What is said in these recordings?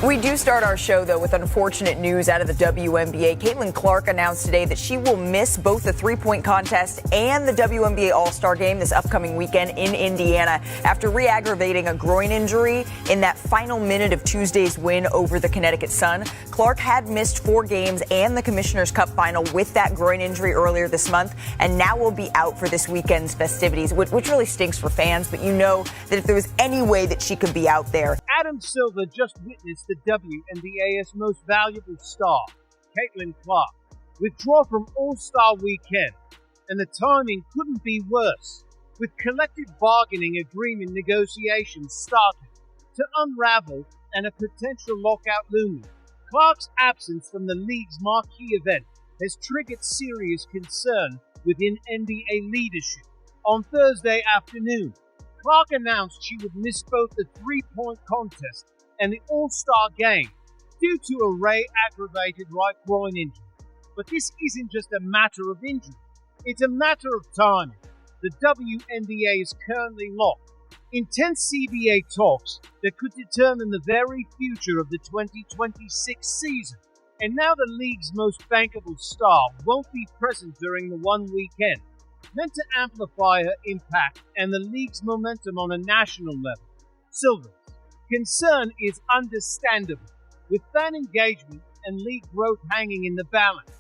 We do start our show, though, with unfortunate news out of the WNBA. Caitlin Clark announced today that she will miss both the three-point contest and the WNBA All-Star Game this upcoming weekend in Indiana after re-aggravating a groin injury in that final minute of Tuesday's win over the Connecticut Sun. Clark had missed 4 games and the Commissioner's Cup final with that groin injury earlier this month, and now will be out for this weekend's festivities, which really stinks for fans, but you know that if there was any way that she could be out there. Adam Silver just witnessed the WNBA's most valuable star, Caitlin Clark, withdraw from All-Star Weekend, and the timing couldn't be worse, with collective bargaining agreement negotiations starting to unravel and a potential lockout looming. Clark's absence from the league's marquee event has triggered serious concern within NBA leadership. On Thursday afternoon, Clark announced she would miss both the three-point contest and the All-Star Game due to a re-aggravated right groin injury. But this isn't just a matter of injury, it's a matter of timing. The WNBA is currently locked in intense CBA talks that could determine the very future of the 2026 season. And now the league's most bankable star won't be present during the one weekend, meant to amplify her impact and the league's momentum on a national level. Silver's concern is understandable, with fan engagement and league growth hanging in the balance.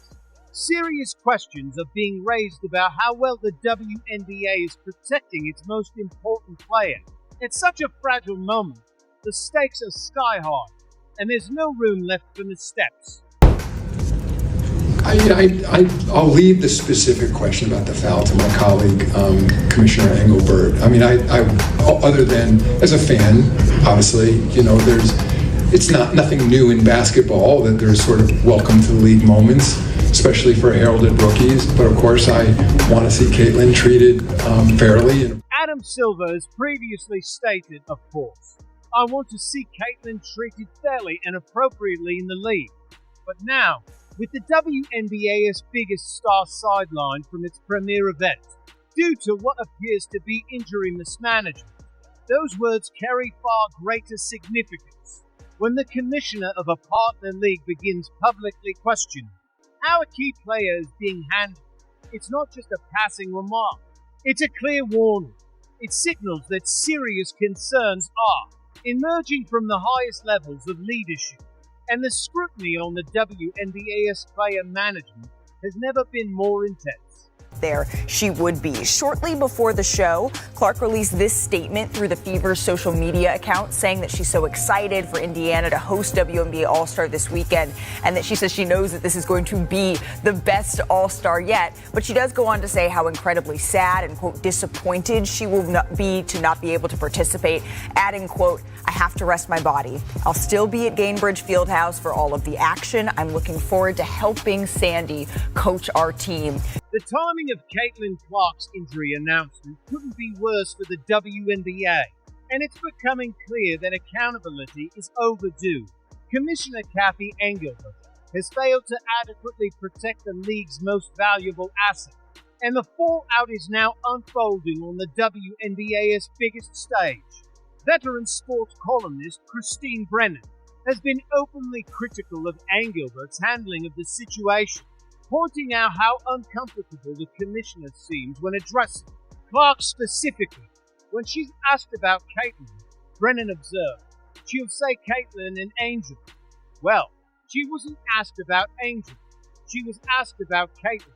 Serious questions are being raised about how well the WNBA is protecting its most important player. At such a fragile moment, the stakes are sky high, and there's no room left for missteps. I'll leave the specific question about the foul to my colleague, Commissioner Engelbert. I mean, I other than as a fan, obviously, you know, it's nothing new in basketball that there's sort of welcome to the league moments, especially for heralded rookies. But of course, I want to see Caitlin treated fairly. Adam Silver has previously stated, of course, I want to see Caitlin treated fairly and appropriately in the league. But now, with the WNBA's biggest star sidelined from its premier event due to what appears to be injury mismanagement, those words carry far greater significance when the commissioner of a partner league begins publicly questioning how a key player is being handled. It's not just a passing remark, it's a clear warning. It signals that serious concerns are emerging from the highest levels of leadership, and the scrutiny on the WNBA's player management has never been more intense. There she would be. Shortly before the show, Clark released this statement through the Fever's social media account saying that she's so excited for Indiana to host WNBA All-Star this weekend, and that she says she knows that this is going to be the best All-Star yet. But she does go on to say how incredibly sad and, quote, disappointed she will not be able to participate, adding, quote, I have to rest my body. I'll still be at Gainbridge Fieldhouse for all of the action. I'm looking forward to helping Sandy coach our team. The timing of Caitlin Clark's injury announcement couldn't be worse for the WNBA, and it's becoming clear that accountability is overdue. Commissioner Kathy Engelbert has failed to adequately protect the league's most valuable asset, and the fallout is now unfolding on the WNBA's biggest stage. Veteran sports columnist Christine Brennan has been openly critical of Engelbert's handling of the situation, pointing out how uncomfortable the commissioner seems when addressing Clark specifically. When she's asked about Caitlin, Brennan observed, she'll say Caitlin an angel. Well, she wasn't asked about Angel. She was asked about Caitlin.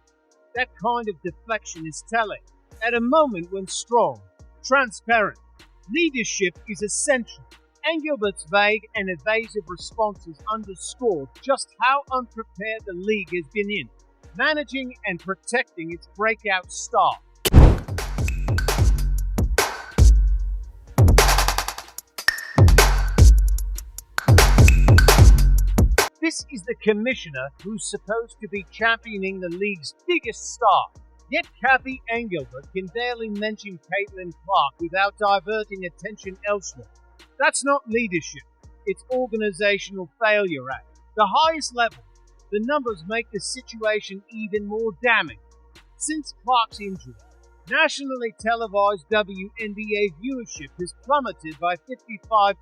That kind of deflection is telling. At a moment when strong, transparent, leadership is essential, Engelbert's vague and evasive responses underscored just how unprepared the league has been in managing and protecting its breakout star. This is the commissioner who's supposed to be championing the league's biggest star. Yet Kathy Engelbert can barely mention Caitlin Clark without diverting attention elsewhere. That's not leadership, it's organizational failure at the highest level. The numbers make the situation even more damning. Since Clark's injury, nationally televised WNBA viewership has plummeted by 55%.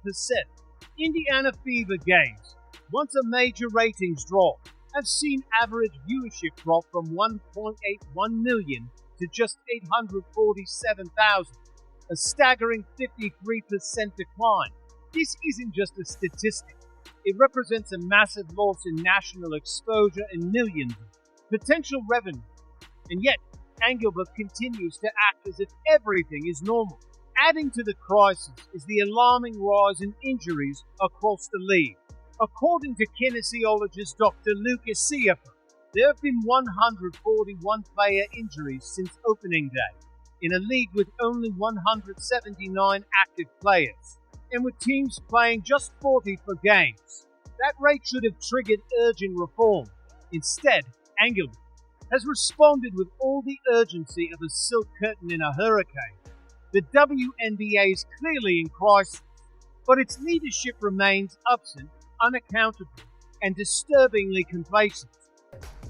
Indiana Fever games, once a major ratings draw, have seen average viewership drop from 1.81 million to just 847,000, a staggering 53% decline. This isn't just a statistic. It represents a massive loss in national exposure and millions of potential revenue. And yet, Engelbert continues to act as if everything is normal. Adding to the crisis is the alarming rise in injuries across the league. According to kinesiologist Dr. Lucas Ciafa, there have been 141 player injuries since opening day, in a league with only 179 active players, and with teams playing just 40 per games. That rate should have triggered urgent reform. Instead, Engelbert has responded with all the urgency of a silk curtain in a hurricane. The WNBA is clearly in crisis, but its leadership remains absent, unaccountable, and disturbingly complacent.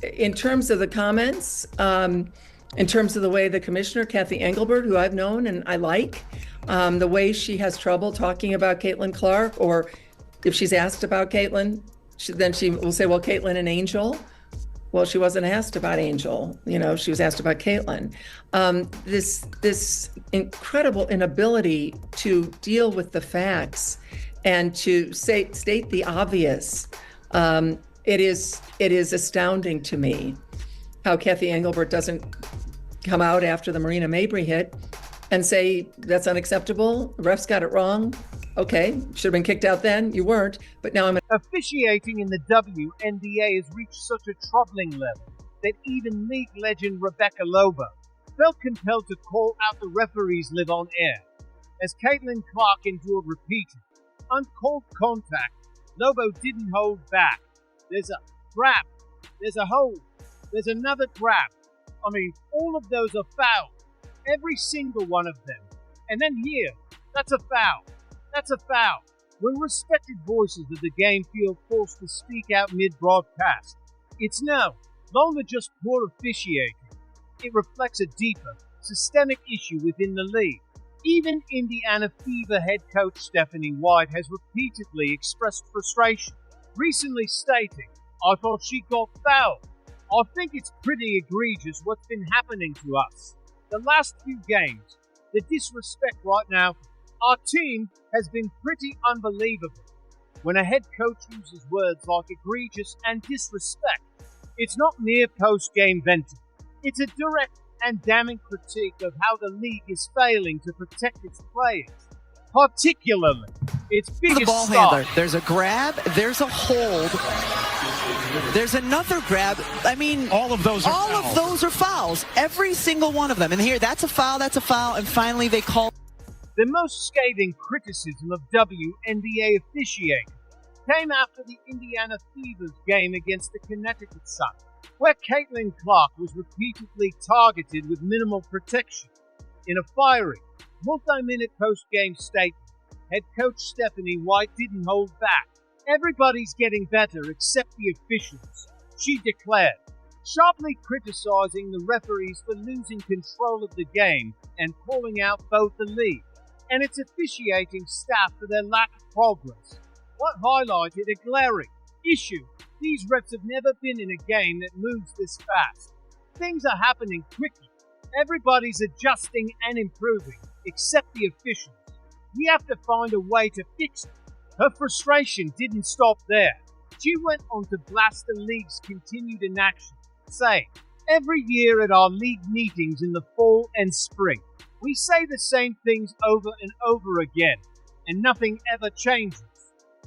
In terms of the comments, in terms of the way the commissioner, Kathy Engelbert, who I've known and I like, the way she has trouble talking about Caitlin Clark, or if she's asked about Caitlin, then she will say, well, Caitlin and Angel. Well, she wasn't asked about Angel, she was asked about Caitlin. This incredible inability to deal with the facts and to state the obvious. It is astounding to me how Kathy Engelbert doesn't come out after the Marina Mabry hit and say that's unacceptable. The refs got it wrong. Okay, should have been kicked out then. You weren't, but now I'm. Officiating in the WNBA has reached such a troubling level that even league legend Rebecca Lobo felt compelled to call out the referees live on air. As Caitlin Clark endured repeated, uncalled contact, Lobo didn't hold back. There's a grab, there's a hold, there's another grab. All of those are fouls. Every single one of them. And then here, that's a foul. That's a foul. When respected voices of the game feel forced to speak out mid-broadcast, it's no longer just poor officiating. It reflects a deeper, systemic issue within the league. Even Indiana Fever head coach Stephanie White has repeatedly expressed frustration, recently stating, "I thought she got fouled. I think it's pretty egregious what's been happening to us. The last few games, the disrespect right now, our team has been pretty unbelievable." When a head coach uses words like egregious and disrespect, it's not mere post-game venting. It's a direct and damning critique of how the league is failing to protect its players, particularly its biggest the ball star. handler. There's a grab, there's a hold, there's another grab. All of those are fouls. Every single one of them. And here, that's a foul, and finally they call. The most scathing criticism of WNBA officiating came after the Indiana Fever's game against the Connecticut Sun, where Caitlin Clark was repeatedly targeted with minimal protection. In a fiery, multi-minute post-game statement, head coach Stephanie White didn't hold back. "Everybody's getting better except the officials," she declared, sharply criticizing the referees for losing control of the game and calling out both the league and its officiating staff for their lack of progress. What highlighted a glaring issue: these refs have never been in a game that moves this fast. Things are happening quickly. Everybody's adjusting and improving, except the officials. We have to find a way to fix it. Her frustration didn't stop there. She went on to blast the league's continued inaction, saying, "Every year at our league meetings in the fall and spring, we say the same things over and over again, and nothing ever changes."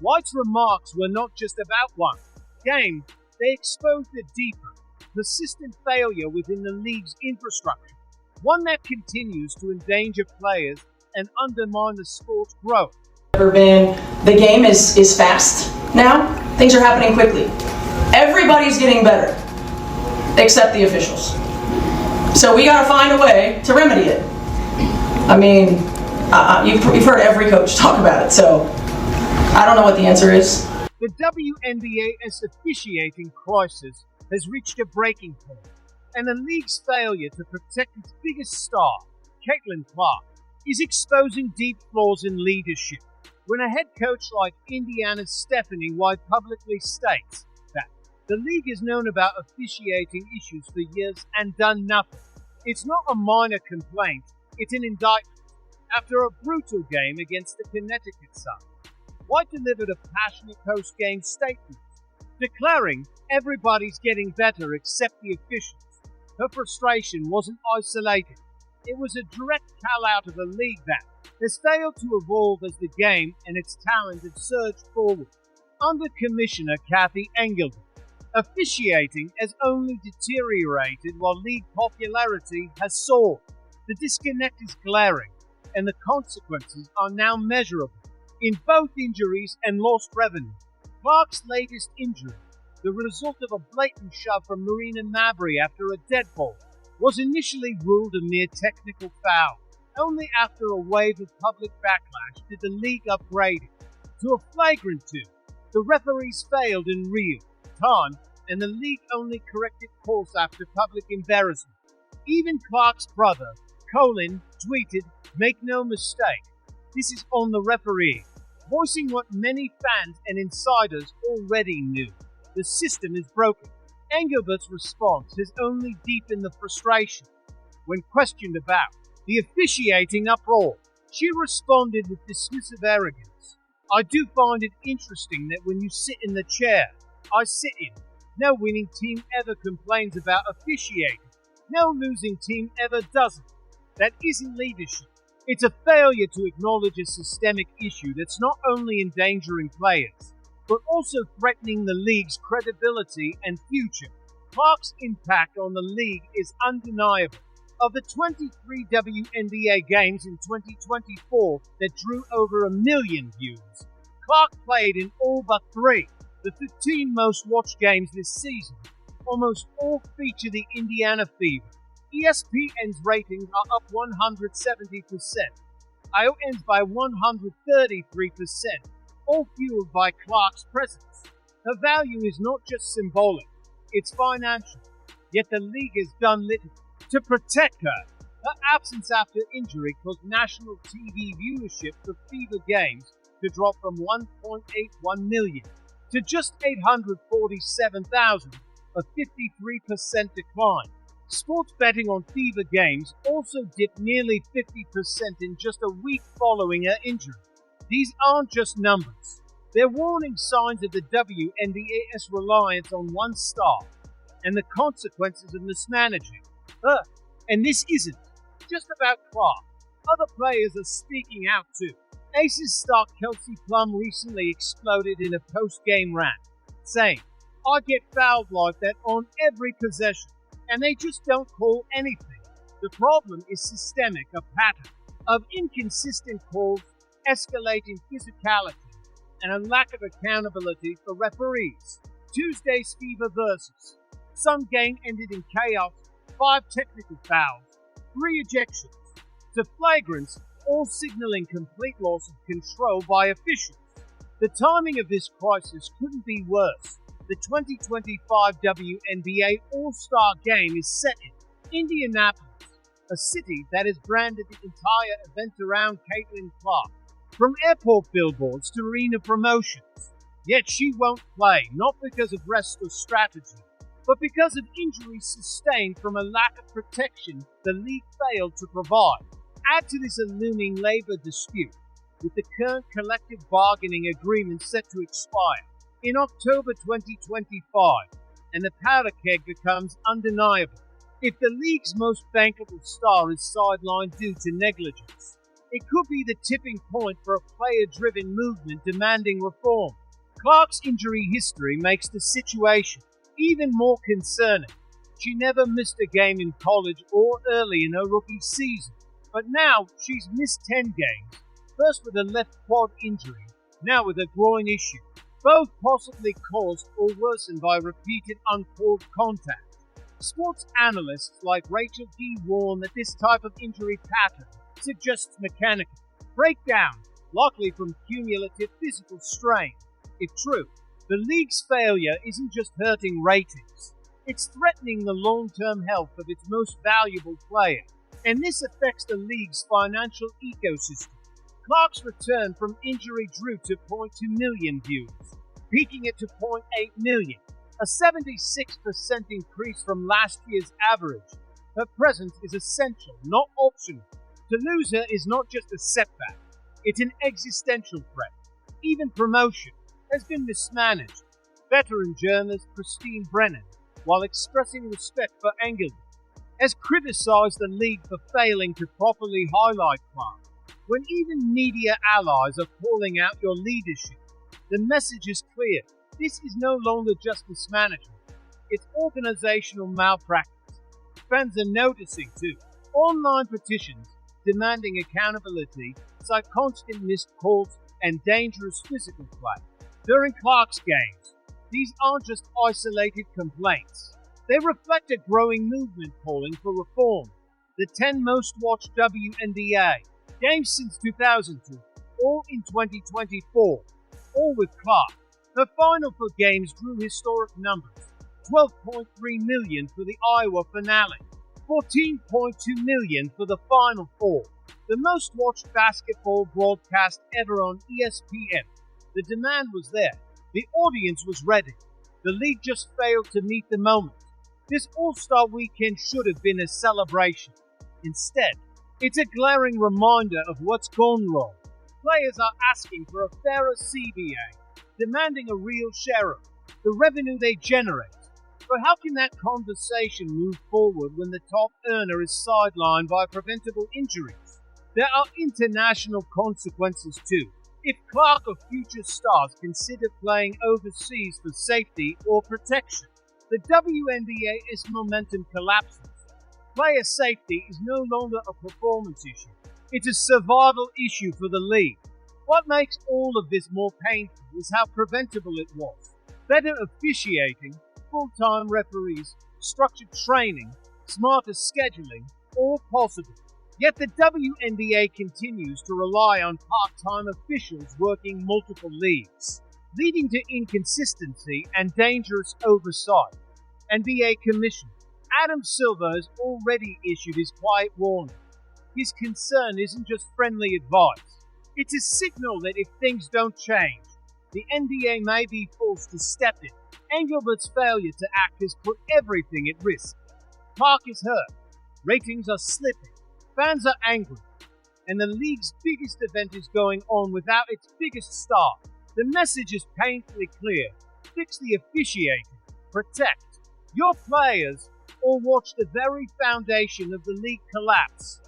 White's remarks were not just about one game, they exposed a deeper, persistent failure within the league's infrastructure, one that continues to endanger players and undermine the sport's growth. The game is fast now. Things are happening quickly. Everybody's getting better, except the officials. So we got to find a way to remedy it. You've heard every coach talk about it, so I don't know what the answer is. The WNBA's officiating crisis has reached a breaking point, and the league's failure to protect its biggest star, Caitlin Clark, is exposing deep flaws in leadership. when a head coach like Indiana's Stephanie White publicly states that the league has known about officiating issues for years and done nothing. It's not a minor complaint, it's an indictment. After a brutal game against the Connecticut side, White delivered a passionate post-game statement, declaring everybody's getting better except the officials. Her frustration wasn't isolated. It was a direct call-out of a league that has failed to evolve as the game and its talent have surged forward. Under Commissioner Kathy Engelbert, officiating has only deteriorated while league popularity has soared. The disconnect is glaring, and the consequences are now measurable in both injuries and lost revenue. Clark's latest injury, the result of a blatant shove from Marina Mabrey after a dead ball, was initially ruled a mere technical foul. Only after a wave of public backlash did the league upgrade it to a flagrant 2. The referees failed in real time, and the league only corrected course after public embarrassment. Even Clark's brother, Colin, tweeted, "Make no mistake, this is on the referee," voicing what many fans and insiders already knew. The system is broken. Engelbert's response has only deepened the frustration. When questioned about the officiating uproar, she responded with dismissive arrogance. "I do find it interesting that when you sit in the chair I sit in, no winning team ever complains about officiating. No losing team ever doesn't. That isn't leadership. It's a failure to acknowledge a systemic issue that's not only endangering players, but also threatening the league's credibility and future." Clark's impact on the league is undeniable. Of the 23 WNBA games in 2024 that drew over 1 million viewers, Clark played in all but 3. The 15 most watched games this season almost all feature the Indiana Fever. ESPN's ratings are up 170%, ION's by 133%, all fueled by Clark's presence. Her value is not just symbolic, it's financial, yet the league has done little to protect her. Her absence after injury caused national TV viewership for Fever games to drop from 1.81 million to just 847,000, a 53% decline. Sports betting on Fever games also dipped nearly 50% in just a week following her injury. These aren't just numbers. They're warning signs of the WNBA's reliance on one star and the consequences of mismanaging her. And this isn't just about Clark. Other players are speaking out too. Aces star Kelsey Plum recently exploded in a post-game rant, saying, "I get fouled like that on every possession, and they just don't call anything. The problem is systemic, a pattern of inconsistent calls, escalating physicality, and a lack of accountability for referees." Tuesday's Fever versus. Some game ended in chaos, 5 technical fouls, 3 ejections, to flagrants, all signaling complete loss of control by officials. The timing of this crisis couldn't be worse. The 2025 WNBA All-Star Game is set in Indianapolis, a city that has branded the entire event around Caitlin Clark, from airport billboards to arena promotions. Yet she won't play, not because of rest or strategy, but because of injuries sustained from a lack of protection the league failed to provide. Add to this a looming labor dispute, with the current collective bargaining agreement set to expire in October 2025, and the powder keg becomes undeniable. If the league's most bankable star is sidelined due to negligence, it could be the tipping point for a player-driven movement demanding reform. Clark's injury history makes the situation even more concerning. She never missed a game in college or early in her rookie season, but now she's missed 10 games, first with a left quad injury, now with a groin issue, both possibly caused or worsened by repeated uncalled contact. Sports analysts like Rachel D. warn that this type of injury pattern suggests mechanical breakdown, likely from cumulative physical strain. If true, the league's failure isn't just hurting ratings, it's threatening the long-term health of its most valuable player, and this affects the league's financial ecosystem. Clark's return from injury drew to 0.2 million views, peaking it to 0.8 million, a 76% increase from last year's average. Her presence is essential, not optional. To lose her is not just a setback, it's an existential threat. Even promotion has been mismanaged. Veteran journalist Christine Brennan, while expressing respect for Engelbert, has criticized the league for failing to properly highlight Clark. When even media allies are calling out your leadership, the message is clear. This is no longer just mismanagement, it's organizational malpractice. Fans are noticing too. Online petitions demanding accountability cite constant missed calls and dangerous physical play. During Clark's games, these aren't just isolated complaints. They reflect a growing movement calling for reform. The 10 most watched WNBA games since 2002, all in 2024, all with Clark. Her Final Four games drew historic numbers: 12.3 million for the Iowa finale, 14.2 million for the Final Four, the most watched basketball broadcast ever on ESPN. The demand was there. The audience was ready. The league just failed to meet the moment. This All-Star weekend should have been a celebration. Instead, it's a glaring reminder of what's gone wrong. Players are asking for a fairer CBA, demanding a real share of the revenue they generate. But how can that conversation move forward when the top earner is sidelined by preventable injuries? There are international consequences too. If Clark or future stars consider playing overseas for safety or protection, the WNBA's momentum collapses. Player safety is no longer a performance issue. It's a survival issue for the league. What makes all of this more painful is how preventable it was. Better officiating, full-time referees, structured training, smarter scheduling, all possible. Yet the WNBA continues to rely on part-time officials working multiple leagues, leading to inconsistency and dangerous oversight. NBA Commissioner Adam Silver has already issued his quiet warning. His concern isn't just friendly advice. It's a signal that if things don't change, the NBA may be forced to step in. Engelbert's failure to act has put everything at risk. Clark is hurt. Ratings are slipping. Fans are angry. And the league's biggest event is going on without its biggest star. The message is painfully clear. Fix the officiating. Protect your players or watch the very foundation of the league collapse.